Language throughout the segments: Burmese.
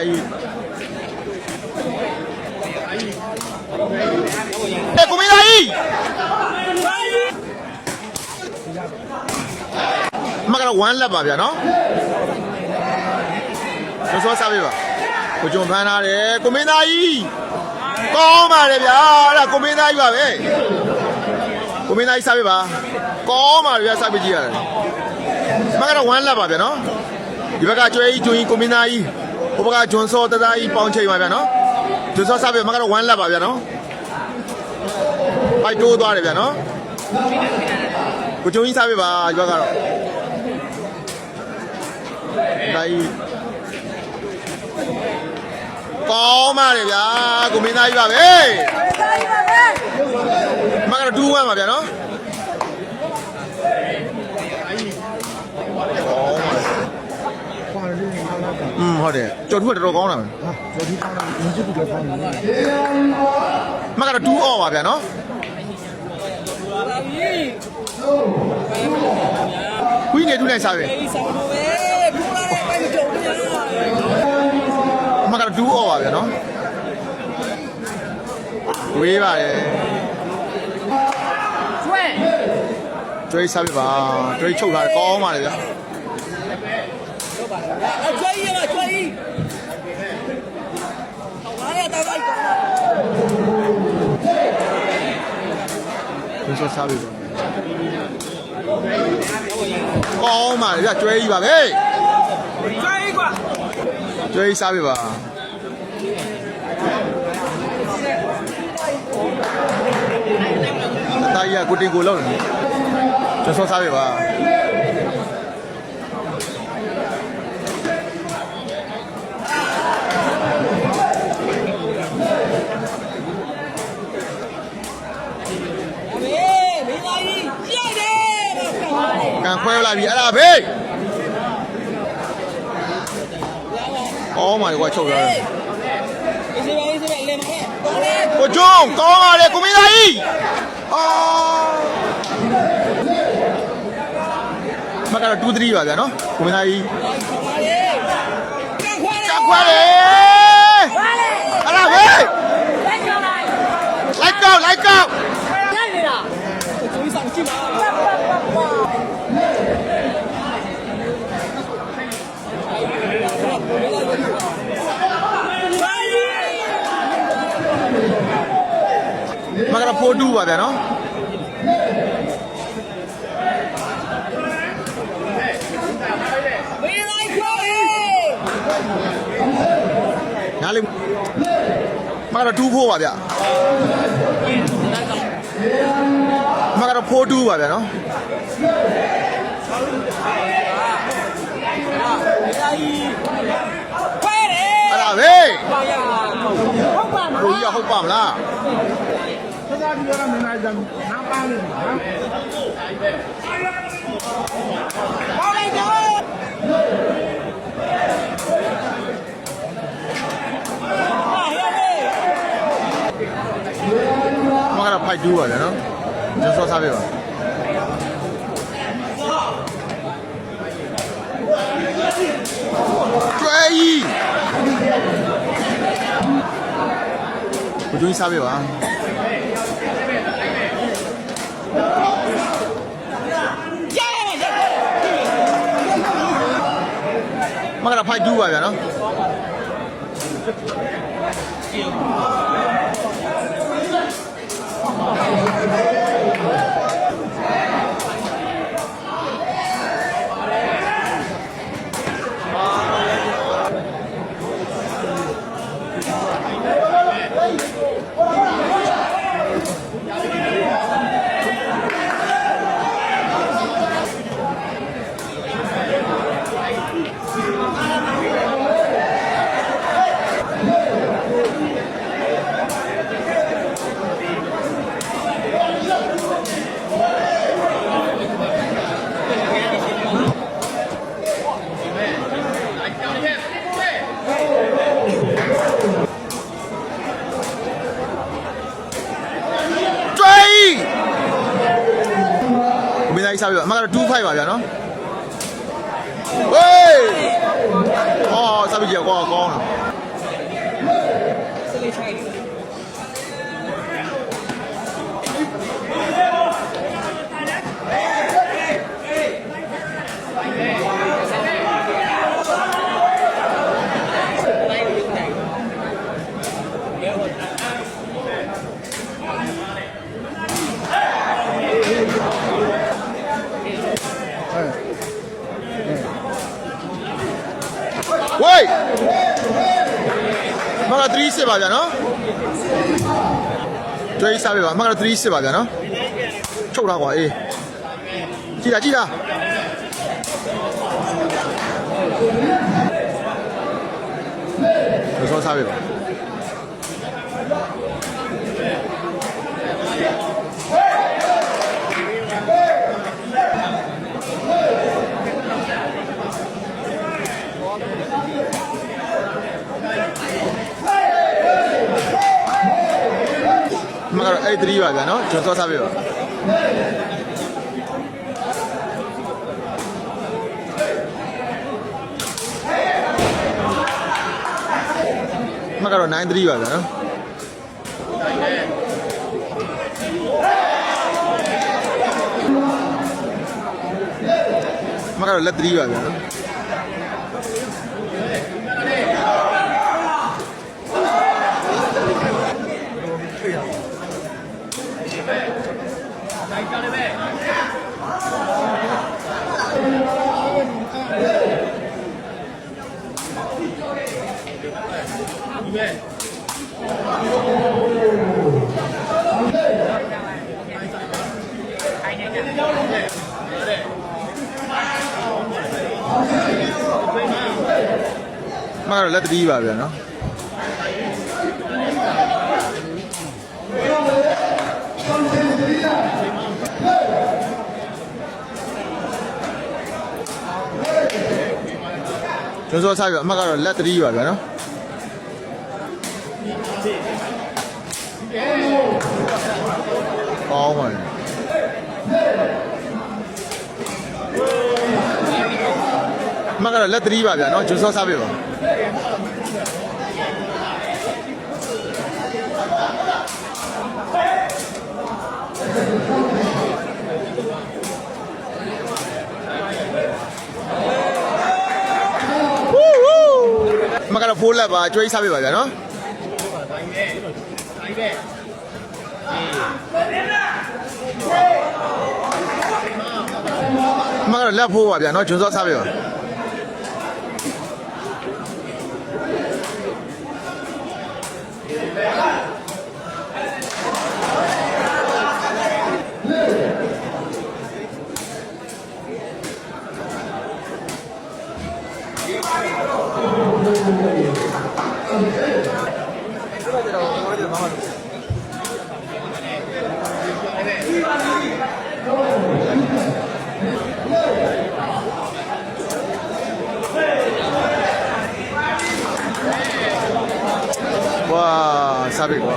ကြီးကိုမင်းသားကြီးမကတော့1လက်ပါဗျာနော်စောစားပေးပါကိုကျွန်ဖမ်းထားတယ်ကိုမင်းသားကြီးကောင်းပါတယ်ဗျာအဲ့ဒါကိုမင်းသားကြီးပါပဲကိုမင်းသားကြီးစားပေးပါကောင်းပါဗျာစားပေးကြည့်ရတယ်မကတော့1လက်ပါဗျာနော်ဒီဘက်ကကျွဲကြီးကျွင်းကြီးကိုမင်းသားကြီးဟိုဘက်ကဂျွန်စောတသားကြီးပေါင်းချိန်ပါဗျာနော်ဂျွန်စောစားပေးမကတော့1လက်ပါဗျာနော်ပိုက်တိုးသွားတယ်ဗျာနော်ကိုကျွန်းကြီးစားပေးပါဒီဘက်ကတော့ဒါကြီးကောင်းပါလေဗျာကိုမင်းသားကြီးပါပဲမကတော့2-1ပါဗျာနော်ဟုတ်တယ်ကြော်ထူးကတော်တော်ကောင်းတာပဲကြော်ထူးကောင်းတာမြင်းစုတူလည်းကောင်းတယ်မကတော့2 off ပါဗျာနော်ဝိနေတူနိုင်စားပဲမကတော့2 off ပါဗျာနော်ဝေးပါတယ်ကျွေးစားပြပါကျွေးချုပ်ထားတယ်ကောင်းပါလေဗျာကျွေးရပါကျွေးဟောရတာလိုက်တော့ကျွေးစားပြပါကောင်းပါလေဗျာကျွေးကြီးပါပဲကျွေးကွာကျွေးစားပြပါတာကြီးကကိုတင်ကိုလောက်တယ်ကျွန်တော်စားပြပါကန်ခွဲလာပြီအဲ့ဒါဖေးအော်မာကွာချုပ်ရတယ်ကိုကျုံကောင်းပါလေကိုမင်းသားကြီးအော်မကတော့2-3ပါဗျာနော်ကိုမင်းသားကြီးကန်ခွဲလေအဲ့ဒါဖေးလိုက်ကောက်လိုက်ကောက်မကတော့4-2ပါဗျာနော်နားလေးမကတော့2-4ပါဗျာမကတော့4-2ပါဗျာနော်အဲ့ဒါပဲဟုတ်ပါမလားစားပြီးတော့မင်းသားကြမ်းနားပါနေမှာဟောလိုက်တော့မကတော့ဖိုက်တူးပါလေနော်ကျွန်တော်စားပေးပါကျွေးကြီးကိုကျွေးစားပေးပါမကတော့ဖိုက်တူးပါဗျာနော်စားပြပါအမကတော့2-5ပါဗျာနော်ဝေးဟောစားပြကြကောင်းလား ဝေးမက3စစ်ပါဗျာနော်တွေးစားပြပါမက3စစ်ပါဗျာနော်ချုပ်တာကွာအေးကြည့်တာဆောစားပြပါမကတော့အဲ့3ပါဗျာနော်ကျွန်တော်သွားစားပြပါမကတော့9-3ပါဗျာနော်မကတော့လက်3ပါဗျာနော်မကတော့လက်3ပါဗျာနော်ကျွန်တော်စားပြအမှတ်ကတော့လက်3ပါဗျာနော်ကောင်းပါလေမကတော့လက်3ပါဗျာနော်ကျွန်တော်စားပြပါမကတော့4လက်ပါကျွေးစားပြပါဗျာနော်မကတော့လက်4ပါဗျာနော်ကျွန်တော်စားပြပါဝါစားပြကွာ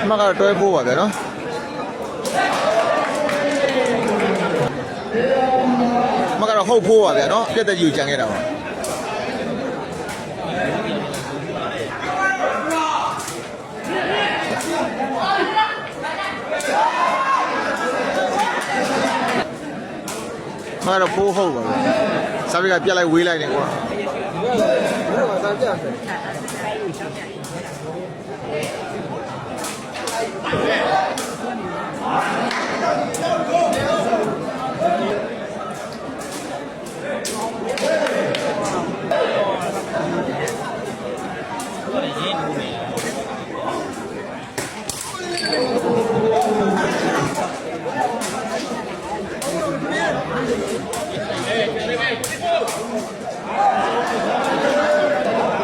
မကတော့တွဲဖို့ပါဗျာနော်မကတော့ဟုတ်ဖို့ပါဗျာနော်ပြက်တက်ကြီးကိုကြံခဲ့တာပါမကတော့ဖိုးဟုတ်ပါဗျာစားပြကပြက်လိုက်ဝေးလိုက်နေကွာ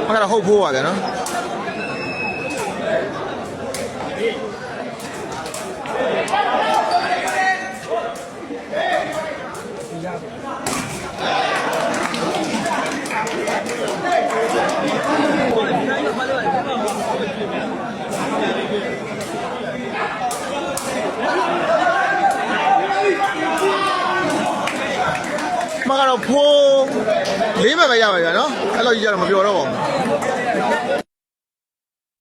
မကတော့ဟုတ်ဖို့ပါဗျာနော် မကတော့ဖိုးလေးမှန်ပဲရပါဗျာနော်အဲ့လိုကြီးကြတော့မပြောတော့ပါဘူး